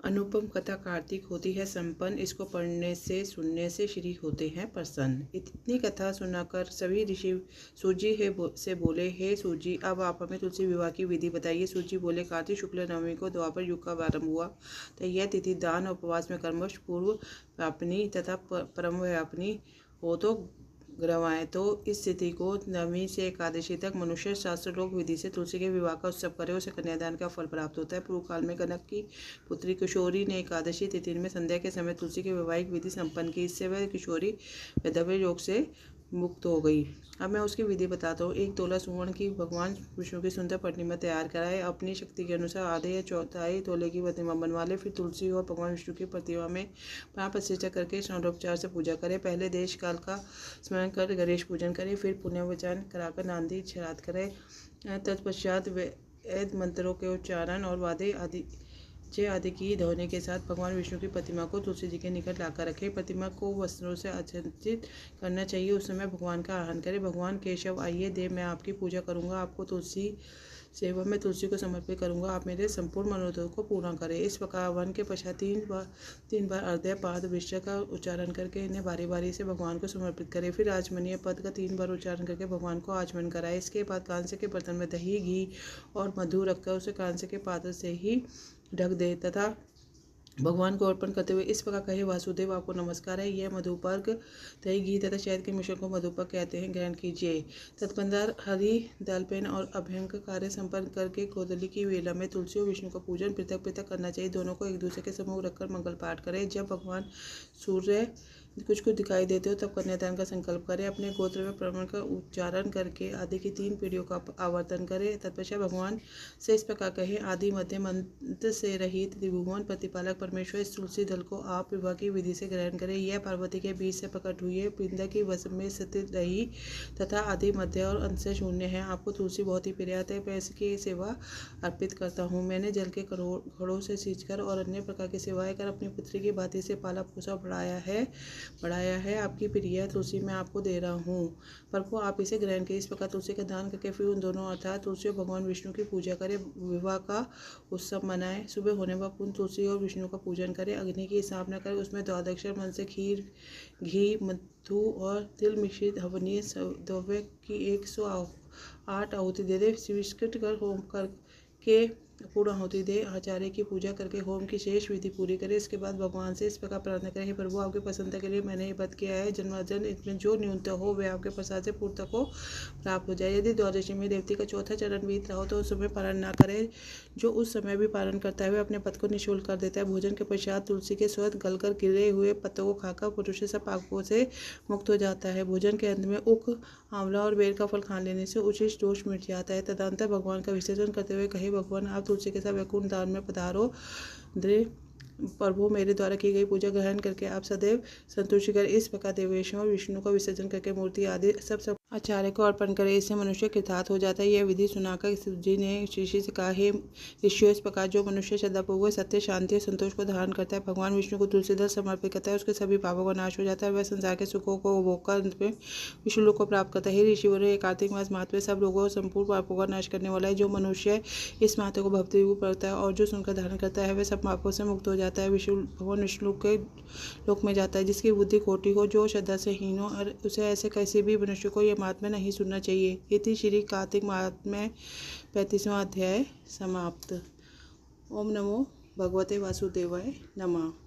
अनुपम कथा कार्तिक होती है संपन्न, इसको पढ़ने से सुनने से श्री होते हैं प्रसन्न। इतनी कथा सुनाकर सभी ऋषि सूजी से बोले, हे सूजी, अब आप हमें तुलसी विवाह की विधि बताइए। सूजी बोले, कार्तिक शुक्ल नवमी को द्वापर युग का आरंभ हुआ, तो यह तिथि दान और उपवास में कर्मश पूर्व व्यापनी तथा परम व्यापनी हो तो ग्रवाएं। तो इस तिथि को नवमी से एकादशी तक मनुष्य शास्त्र लोक विधि से तुलसी के विवाह का उत्सव करे, उसे कन्यादान का फल प्राप्त होता है। पूर्व काल में कनक की पुत्री किशोरी ने एकादशी तिथि में संध्या के समय तुलसी की वैवाहिक विधि संपन्न की। इससे वह किशोरी वैधव्य योग से मुक्त हो गई। अब मैं उसकी विधि बताता हूँ। 1 तोला सुवर्ण की भगवान विष्णु की सुंदर प्रतिमा तैयार कराए। अपनी शक्ति के अनुसार आधे या चौथाई तोले की प्रतिमा बनवा ले। फिर तुलसी और भगवान विष्णु की प्रतिमा में प्राण प्रतिष्ठा करके षोडोपचार से पूजा करें। पहले देश काल का स्मरण कर गणेश पूजन करें, फिर पुण्यवचन कराकर नांदी श्राद्ध करें। तत्पश्चात वेद मंत्रों के उच्चारण और वादे आदि की ध्वनि के साथ भगवान विष्णु की प्रतिमा को तुलसी जी के निकट लाकर रखें। प्रतिमा को वस्त्रों से आच्छादित करना चाहिए। उस समय भगवान का आह्वान करें, भगवान केशव आइए, देव मैं आपकी पूजा करूंगा, आपको तुलसी सेवा में तुलसी को समर्पित करूंगा, आप मेरे संपूर्ण मनोरथों को पूर्ण करें। इस प्रकार आह्वान के पश्चात तीन बार अर्धय पाद वृक्ष का उच्चारण करके इन्हें बारी बारी से भगवान को समर्पित करें। फिर आचमनीय पद का 3 बार उच्चारण करके भगवान को आचमन कराए। इसके बाद कांसे के बर्तन में दही, घी और मधु रखकर उसे कांसे के पात्र से ही ढक दे तथा भगवान को अर्पण करते हुए इस प्रकार कहे, वासुदेव आपको नमस्कार है, यह मधुपर्क दही, घी तथा शहद के मिश्रण को मधुपर्क कहते हैं, ग्रहण कीजिए। तत्पंदार हरि दलपेन और अभ्यंग कार्य संपन्न करके गोधूली की वेला में तुलसी और विष्णु का पूजन पृथक पृथक करना चाहिए। दोनों को एक दूसरे के सम्मुख रखकर मंगल पाठ करें। जब भगवान सूर्य कुछ दिखाई देते हो तब कन्यादान का संकल्प करें। अपने गोत्र में प्रमाण का उच्चारण करके आदि की 3 पीढ़ियों का आवर्तन करें। तत्पश्चात भगवान से इस प्रकार कहें, आदि मध्य मंत्र से रहित त्रिभुवन प्रतिपालक परमेश्वर, इस तुलसी दल को आप विवाह की विधि से ग्रहण करें। यह पार्वती के बीच से प्रकट हुई है, वृंदा की वश में स्थित रही तथा आदि मध्य और अंत से शून्य है। आपको तुलसी बहुत ही प्रिय है, मैं इसकी सेवा अर्पित करता हूँ। मैंने जल के घड़ों से सींचकर और अन्य प्रकार की सेवाएं कर अपनी पुत्री की भांति से पाला पोसा बढ़ाया है। आपकी प्रिय तुलसी मैं आपको दे रहा हूँ, प्रभु आप इसे ग्रहण करें। इस प्रकार तुलसी का दान करके फिर उन दोनों अर्थात तुलसी और भगवान विष्णु की पूजा करें, विवाह का उत्सव मनाएं। सुबह होने पर पुण्य तुलसी और विष्णु का पूजन करें, अग्नि की स्थापना करें, उसमें द्वादक्षर मन से खीर, घी, मधु और तिल मिश्रित हवनीय द्रव्य की 108 आहुति दे दे। स्वीकृत कर होम करके पूर्ण आहुति दे। आचार्य की पूजा करके होम की शेष विधि पूरी करें। इसके बाद भगवान से इस प्रकार प्रार्थना करें, हे प्रभु आपके प्रसन्नता के लिए मैंने ये व्रत किया है, जन्मार्जन इसमें जो न्यूनतम हो वह आपके प्रसाद से पूर्णता को प्राप्त हो जाए। यदि द्वादशी में देवती का चौथा चरण बीत रहा हो तो उस समय पारण न करें। जो उस समय भी पारण करता है वह अपने पद को निःशुल्क कर देता है। भोजन के पश्चात तुलसी के स्वतः गलकर गिरे हुए पत्तों को खाकर पुरुष सब पापों से मुक्त हो जाता है। भोजन के अंत में उख, आंवला और बेर का फल खा लेने से उचित दोष मिट जाता है। तदनंतर भगवान का विसर्जन करते हुए कहे, भगवान आप तुलसी के साथ वैकुंठ धाम में पधारो। प्रभु मेरे द्वारा की गई पूजा ग्रहण करके आप सदैव संतुष्ट कर। इस प्रकार देवेशों और विष्णु का विसर्जन करके मूर्ति आदि सब आचार्य को अर्पण करे, इससे मनुष्य कृतार्थ हो जाता है। यह विधि सुनाकर शिवजी ने ऋषि से कहा, हे ऋषियों, इस प्रकार जो मनुष्य श्रद्धापूर्वक सत्य, शांति और संतोष को धारण करता है, भगवान विष्णु को तुलसी दल समर्पित करता है, उसके सभी पापों का नाश हो जाता है, वह संसार के सुखों को भोगकर अंत में विष्णु लोक को प्राप्त करता है। हे ऋषिवरों, ये कार्तिक मास महात्म्य सब लोगों और संपूर्ण पापों का नाश करने वाला है। जो मनुष्य इस महत्व को भक्तिपूर्वक पढ़ता है और जो सुनकर धारण करता है वह सब पापों से मुक्त हो जाता है, भगवान विष्णु के लोक में जाता है। जिसकी बुद्धि खोटी हो, जो श्रद्धा से हीन हो, और उसे ऐसे किसी भी मनुष्य को यह महात्म्य नहीं सुनना चाहिए। इति श्री कार्तिक महात्म्य 35वां अध्याय समाप्त। ओम नमो भगवते वासुदेवाय नमः।